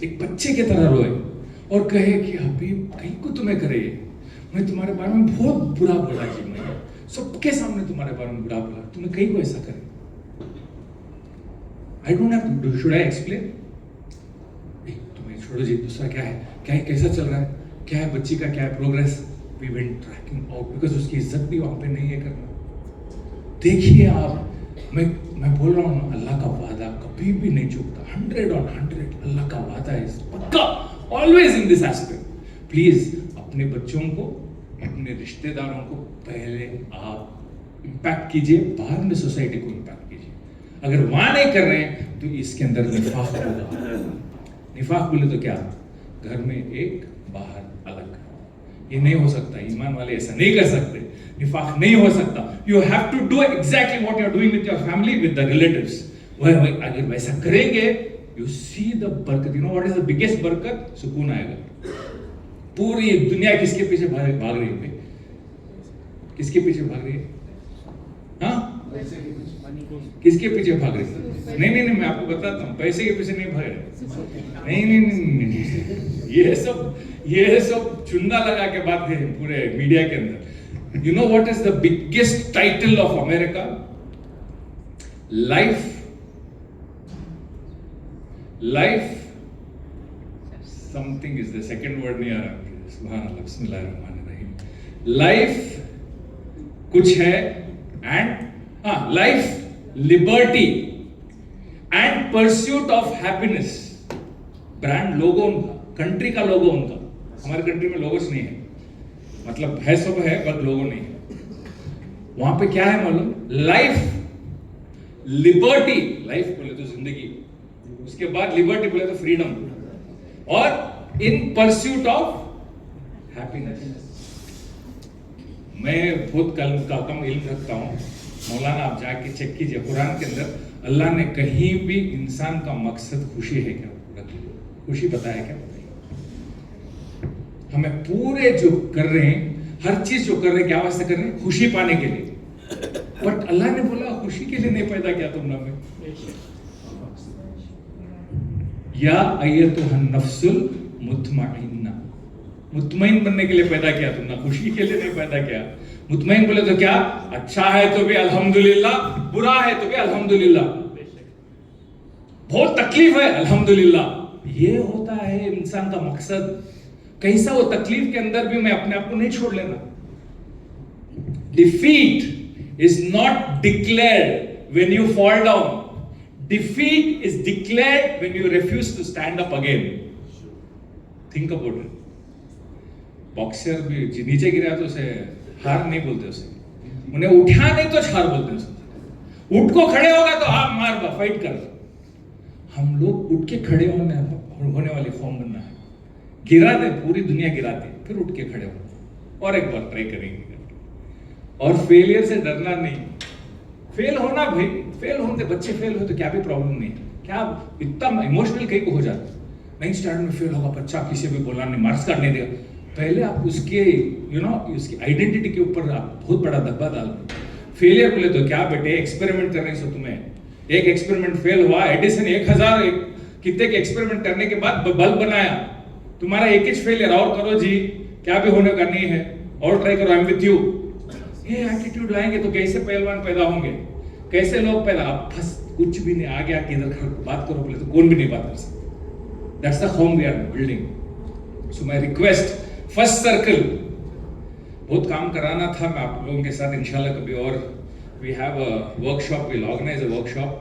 एक बच्चे के तरह रोए और कहे कि हबीब कहीं को तुम्हें करे, मैं तुम्हारे बारे में बहुत बुरा बोला जी, मैं सबके सामने तुम्हारे बारे में बुरा बोला, तुम्हें कहीं को ऐसा करे। I don't have to do, should I explain? तुम्हें छोड़ो जी, दूसरा क्या है, क्या है, कैसा चल रहा है, क्या है बच्ची का, क्या है progress. We went tracking out because उसकी इज्जत भी वहां पे नहीं है करना। देखिए आप, मैं बोल रहा हूँ, अल्लाह का वादा कभी भी नहीं चूकता, 100 अल्लाह का वादा है पक्का, always in this aspect. Please अपने बच्चों को, अपने रिश्तेदारों को पहले आप इम्पैक्ट कीजिए, बाद में सोसाइटी को इम्पैक्ट कीजिए। अगर वहां नहीं कर रहे हैं तो इसके अंदर निफाक होगा। निफाक बोले तो क्या, घर में एक बाहर अलग, ये नहीं हो सकता। ईमान वाले ऐसा नहीं कर सकते, निफाक नहीं हो सकता। You have to do exactly what you are doing with your family, with the relatives. अगर वैसा करेंगे, यू सी द बरकत। You know what is the biggest बरकत? सुकून आएगा। पूरी दुनिया किसके पीछे भाग रही है? किसके पीछे भाग रही है? हाँ, किसके पीछे भाग रही है? नहीं, मैं आपको बताता हूँ, पैसे के पीछे नहीं भाग रहे। नहीं, ये सब चुन्ना लगा के बात है पूरे मीडिया के अंदर। You know what is the biggest title of America? Life something is the second word नहीं आ रहा। सुभान अल्लाह, बिस्मिल्लाहिर्रहमानिर्रहीम। लाइफ कुछ है एंड हाँ, life, liberty and pursuit of happiness. Brand logo उनका, कंट्री का लोगो उनका। हमारे कंट्री में लोगोस नहीं है, मतलब है सब है बट लोगो नहीं है। वहां पे क्या है मालूम? लाइफ, लिबर्टी, लाइफ बोले तो जिंदगी, उसके बाद लिबर्टी बोले तो फ्रीडम, और इन परस्यूट ऑफ हैप्पीनेस। मैं बहुत कम इल्म रखता हूं, मौलाना आप जाके चेक कीजिए कुरान के अंदर अल्लाह ने कहीं भी इंसान का मकसद खुशी है क्या? खुशी बताया क्या? हमें पूरे जो कर रहे हैं, हर चीज जो कर रहे हैं, क्या वास्ते कर रहे हैं? खुशी पाने के लिए। बट अल्लाह ने बोला खुशी के लिए नहीं पैदा किया तुमने हमें। या अय्यतुहन नफ्सुल मुतमइन्ना, मुतमइन बनने के लिए पैदा किया तुमने, खुशी के लिए नहीं पैदा किया। मुतमइन बोले तो क्या? अच्छा है तो भी अल्हम्दुलिल्लाह, बुरा है तो भी अल्हम्दुलिल्लाह, बहुत तकलीफ है अल्हम्दुलिल्लाह। ये होता है इंसान का मकसद। कैसा? वो तकलीफ के अंदर भी मैं अपने आप को नहीं छोड़ लेना। Defeat is not declared when you fall down, defeat is declared when you refuse to stand up again. Think about it. Boxer भी नीचे गिरा तो उसे हार नहीं बोलते, उसे उन्हें उठा नहीं तो हार बोलते उसे। उठ को खड़े होगा तो हाँ मार, फाइट कर। हम लोग उठ के खड़े होने वाली कौम बनना है। गिरा दे, पूरी दुनिया गिराती, फिर उठ के खड़े हो और एक बार ट्राई करेंगे। और फेलियर से डरना नहीं। फेल होना भाई, फेल होते बच्चे फेल हो तो क्या भी प्रॉब्लम नहीं। क्या इतना इमोशनल कहीं को हो जाता? नहीं, स्टार्ट में फेल होगा बच्चा, किसी भी बोला नहीं, मार्क्स कार्ड नहीं देगा। पहले आप उसके उसकी आइडेंटिटी के ऊपर आप बहुत बड़ा धब्बा डाल दो। फेलियर बोले तो क्या बेटे, एक्सपेरिमेंट करने से तुम्हें एक एक्सपेरिमेंट फेल हुआ, एडिसन 1000 कितने के एक्सपेरिमेंट करने के बाद बल्ब बनाया, तुम्हारा एक ही फेलियर, और करो जी, क्या भी होने का नहीं है, और ट्राई करो, आई एम विथ यू। ये एटीट्यूड लाएंगे तो कैसे पहलवान पैदा होंगे, कैसे लोग पैदा? आप बस कुछ भी नहीं, आगे आके इधर बात करो बोले तो कौन भी नहीं बात कर सकता। That's the home we are building. So my request, first circle बहुत काम कराना था मैं आप लोगों के साथ, इंशाल्लाह कभी और we have a workshop, we'll organize a workshop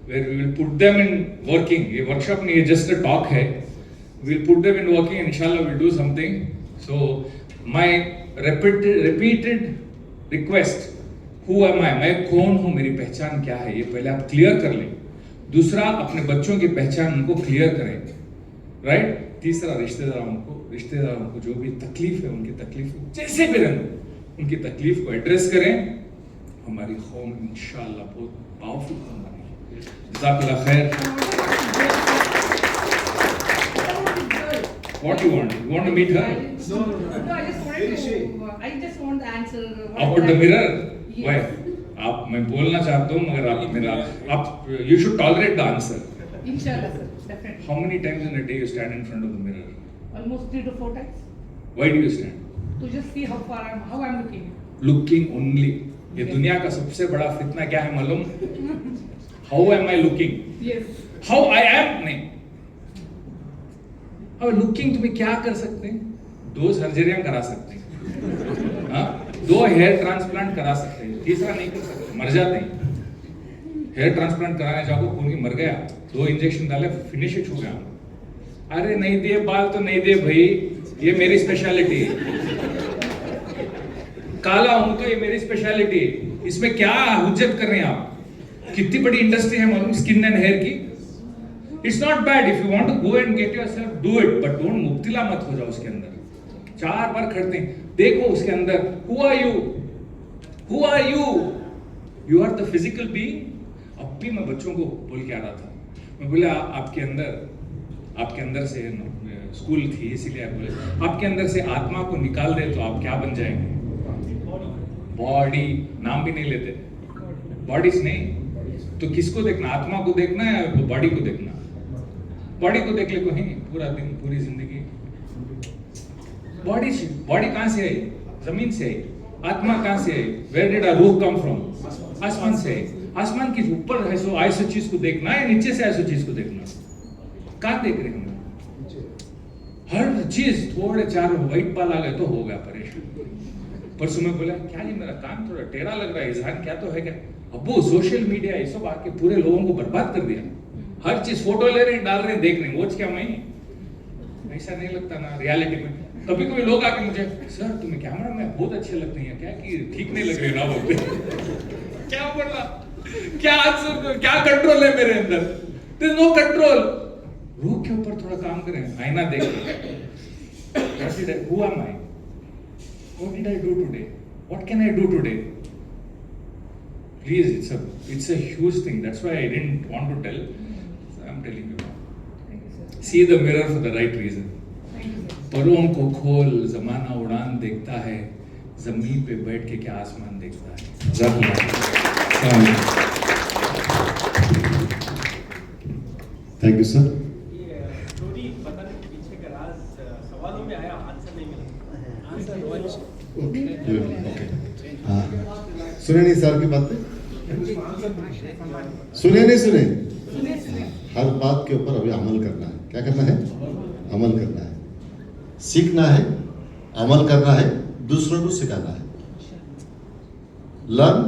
where we will put them in working. ये workshop नहीं है, just a talk है, we'll put them in working and inshallah we'll do something. So my repeated request, who am I? मैं कौन हूँ, मेरी पहचान क्या है, ये पहले आप क्लियर कर लें। दूसरा, अपने बच्चों की पहचान उनको क्लियर करें, राइट? तीसरा, रिश्तेदारों को जो भी तकलीफ है, उनकी तकलीफ जैसे भी रहे, उनकी तकलीफ को एड्रेस करें। हमारी कौम इंशाअल्लाह बहुत पावरफुल कौम बनेगी। जज़ाकल्लाह खैर। What you want? You want to meet her?
No, I just wanted to. I just want the answer.
About the mirror?
Yes.
Why? आप, मैं बोलना चाहता हूँ मगर आप मेरा, आप you should tolerate the answer.
Inshallah, sir, definitely.
How many times in a day you stand in front of the mirror?
Almost 3 to 4 times.
Why do you stand?
To just see how I'm looking.
Looking only. ये दुनिया का सबसे बड़ा फितना क्या है मालूम? How am I looking?
Yes.
How I am नहीं। अब लुकिंग तुम्हें क्या कर सकते हैं? 2 सर्जरियां करा सकते हैं, हाँ, 2 हेयर ट्रांसप्लांट करा सकते हैं, तीसरा नहीं कर सकते, मर जाते हैं। हेयर ट्रांसप्लांट कराने जाओ, खून की मर गया, 2 इंजेक्शन डाले, फिनिश हो गया। अरे नहीं दिए बाल तो नहीं दिए भाई, ये मेरी स्पेशलिटी है। काला हूं तो ये मेरी स्पेशलिटी है। इसमें क्या हुज्जत कर रहे हैं आप? कितनी बड़ी इंडस्ट्री है मालूम, स्किन एंड हेयर की। It's not bad, if you want to go and get yourself, do it, but don't मुब्तिला मत हो जाओ उसके अंदर। 4 बार खड़ते हैं, देखो उसके अंदर, who are you, who are you, you are the physical being. अब भी मैं बच्चों को बोल के आ रहा था, मैं बोला आपके अंदर से स्कूल थी इसीलिए आप बोले, आपके अंदर से आत्मा को निकाल दे तो आप क्या बन जाएंगे? बॉडी, नाम भी नहीं लेते, बॉडीज नहीं तो किसको देखना? आत्मा को देखना है या बॉडी को देखना? बॉडी को देख ले को ही पूरा दिन, पूरी जिंदगी। बॉडी कहां से आई? जमीन से आई। आत्मा कहां से आई? वेयर डिड आवर रूह कम फ्रॉम? आसमान से आई। आसमान के ऊपर है सो ऐसी चीज को देखना है, नीचे से ऐसी चीज को देखना? कहां देख रहे हैं? हर चीज थोड़े 4 व्हाइट बाल आ गए तो हो गया परेशान। परसों में बोला क्या ये मेरा कान थोड़ा टेढ़ा लग रहा है, इजहान क्या तो है क्या? अब्बू सोशल मीडिया ये सब आके पूरे लोगों को बर्बाद कर दिया। हर चीज फोटो ले रहे हैं, डाल रहे हैं, देख रहे हैं, वो क्या मैं ऐसा नहीं लगता ना रियलिटी में। कभी कभी लोग आके मुझे सर तुम्हें कैमरा में बहुत अच्छे लगते हैं क्या कि ठीक नहीं लग रहे ना बोलते। क्या बोला, क्या आंसर, क्या कंट्रोल है मेरे अंदर? There is no control. रूह के ऊपर थोड़ा काम करें, आईना देखें, who am I? What did I do today? What can I do today? Please, it's a huge thing. That's why I didn't want to tell. So I'm telling you now.
Thank you, sir.
See the mirror for the right reason.
Thank you, sir.
परों को खोल, जमाना उड़ान देखता है, जमीन पे बैठ के क्या आसमान देखता है।
Thank you sir.
ये स्टोरी बताने के पीछे का राज सवालों में आया, आंसर नहीं मिला। आंसर
हाँ, सुने नहीं सर की बातें? सुने नहीं सुने? हर बात के ऊपर अभी अमल करना है। क्या करना है? अमल करना है, सीखना है, अमल करना है, दूसरों को सिखाना है। Learn,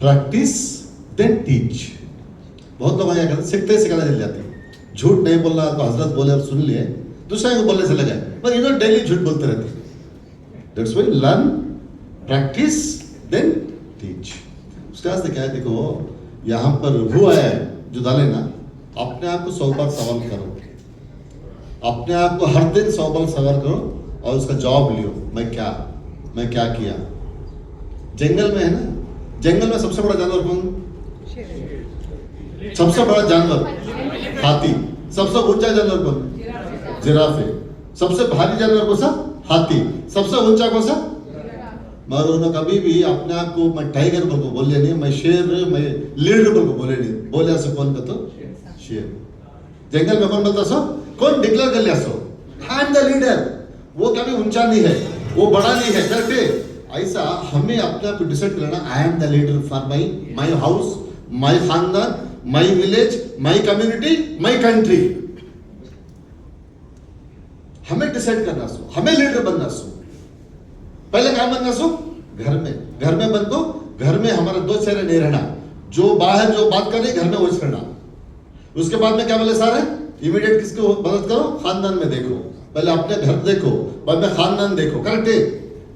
practice, then teach. बहुत लोग क्या करते हैं, सीखते सिखाने चल जाते हैं। झूठ नहीं बोलना तो हजरत बोले और सुन लिए, दूसरे को बोलने से लगा, पर इन्होंने डेली झूठ बोलते रहते। That's why learn, practice, then teach. उसके बाद से क्या है, देखो यहाँ पर वो है जो डाले ना, अपने आप को 100 बार सवाल करो, अपने आप को हर दिन 100 बार सवाल करो और उसका जवाब लियो। मैं क्या किया? जंगल में है ना, जंगल में सबसे बड़ा जानवर कौन? सबसे बड़ा जानवर हाथी। सबसे ऊंचा जानवर कौन? जिराफ है। सबसे भारी जानवर कौन सा? हाथी। सबसे ऊंचा कौन सा? मगर उन्होंने कभी भी अपने आप को मैं टाइगर बोल को बोले नहीं, मैं शेर, मैं लीडर बोल को बोले नहीं। बोले ऐसे कौन कहते? शेर। जंगल में कौन बोलता सो? कौन डिक्लेयर कर लिया so? I am the leader. वो कभी ऊंचा नहीं है, वो बड़ा नहीं है, करेक्ट है? ऐसा हमें अपने आप को डिसाइड कर लेना, I am the leader for my house, my खानदान, my village, my community, my country. हमें डिसाइड करना सो, हमें लीडर बनना सो। पहले क्या बनना सो? घर में बन को, घर में हमारे दो चेहरे नहीं रहना, जो बाहर जो बात कर रही घर में वो रहना। उसके बाद में क्या बोले सारे? इमीडिएट किसको मदद करो? खानदान में देखो, पहले अपने घर देखो, बाद में खानदान देखो, करेक्ट है?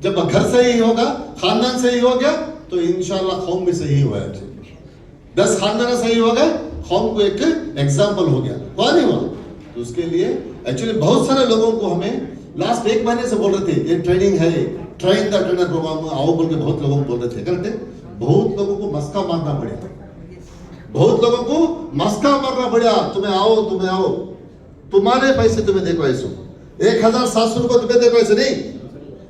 जब घर सही होगा, खानदान सही हो गया तो इंशाल्लाह कौम भी सही हुआ है। 10 खानदान सही हो गए, कौम को एक एग्जाम्पल हो गया, हुआ नहीं हुआ? तो उसके लिए एक्चुअली बहुत सारे लोगों को हमें लास्ट 1 महीने से बोल रहे थे ये ट्रेनिंग है, ट्रेन द ट्रेनर प्रोग्राम आओ बोल के बहुत लोगों को बोल रहे थे, करेक्ट है? बहुत लोगों को मस्का मारना पड़ा, बहुत लोगों को मस्का मारना पड़ा। तुम्हें आओ, तुम्हारे पैसे तुम्हें देखो ऐसे 1700 रुपये तुम्हें देखो ऐसे नहीं,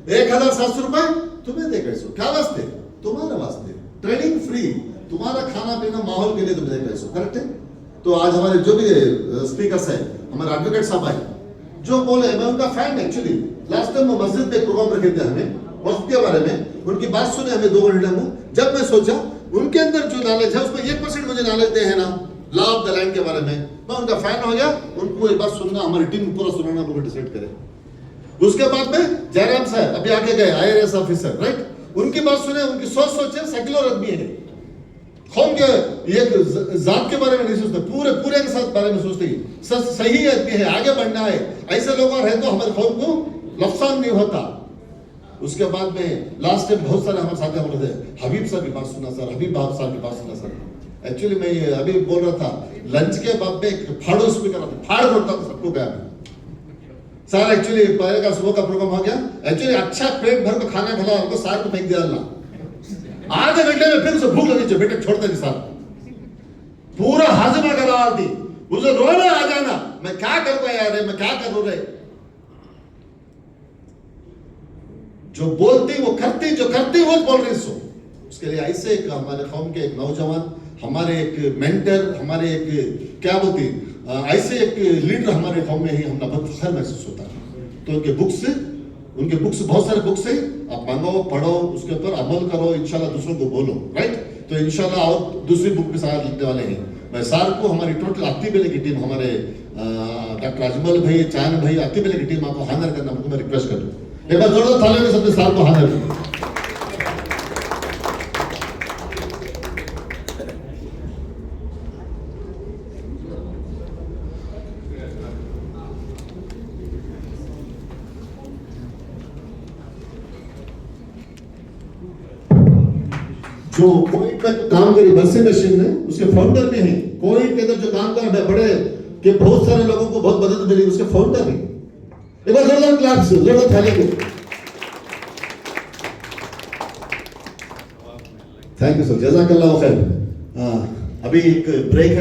1700 रुपये तुम्हें देखो ऐसे। क्या वास्ते? तुम्हारे वास्ते। ट्रेनिंग फ्री, तुम्हारा खाना पीना माहौल के लिए तुम्हें देखो ऐसे, करेक्ट है? तो आज हमारे जो भी स्पीकर्स है, हमारे एडवोकेट साहब है जो बोले, मैं उनका फैन एक्चुअली। लास्ट टाइम वो मस्जिद में प्रोग्राम रखे थे हमें वक्त के बारे में, उनकी बात सुने हमें 2 घंटे में। जब मैं सोचा उनके अंदर जो नॉलेज है उसमें 1% मुझे नॉलेज दे है ना, लॉ ऑफ द लैंड के बारे में, मैं उनका फैन हो गया। उनको एक बार सुनना, हमारी टीम पूरा सुनाना, वो डिसाइड करे। उसके बाद में जयराम साहब अभी आगे गए, IAS ऑफिसर, राइट? उनकी बात सुने, उनकी सोच सेक्युलर आदमी है, कौन के एक जात के बारे में नहीं सोचते, पूरे के साथ बारे में सोचते ही सही आदमी है, आगे बढ़ना है। ऐसे लोग रहे तो हमारे कौम को नुकसान नहीं होता। उसके बाद में लास्ट टाइम बहुत सारे हमारे साथ बोल रहे थे, हबीब साहब की बात सुना सर, हबीब साहब की बात सुना सर। एक्चुअली मैं अभी बोल रहा था, लंच के बाद में फाड़ो स्पीकर फाड़ बोलता था सबको गया सर। एक्चुअली पहले का सुबह का प्रोग्राम हो गया, एक्चुअली अच्छा पेट भर को खाना खिला, हमको सार को फेंक दिया अल्लाह। आधे घंटे में फिर उसे भूख लगी, बेटे छोड़ते नहीं साहब, पूरा हाजिमा करा दी, उसे रोना आ जाना, मैं क्या कर पाया यार, मैं क्या कर रहे? जो बोलती वो करती, जो करती वो बोल रही सो। उसके लिए ऐसे एक हमारे कौम के एक नौजवान, हमारे एक मेंटर, हमारे एक क्या बोलती ऐसे एक लीडर हमारे कौम में ही हमने बहुत फख्र महसूस होता है। तो उनके बुक्स बहुत सारे बुक्स है, आप मांगो, पढ़ो, उसके ऊपर अमल करो, इंशाल्लाह दूसरों को बोलो, राइट? तो इंशाल्लाह और दूसरी बुक भी साथ लिखने वाले हैं। मैं सार को हमारी टोटल अत्ती बेले की टीम, हमारे डॉक्टर अजमल भाई, चांद भाई, अत्ती बेले की टीम आपको हाजिर करना मैं रिक्वेस्ट कर दूं। एक बार जोरदार तालियों में सबने सार को हाजिर करो। जो कोविड में काम करी बरसे मशीन में, उसके फाउंडर भी हैं। कोविड के अंदर जो काम कर रहे बड़े कि बहुत सारे लोगों को बहुत मदद मिली, उसके फाउंडर भी। एक बार जोरदार क्लैप से, जोरदार थाली को। थैंक यू सर, जज़ाकल्लाह खैर। अभी एक ब्रेक है।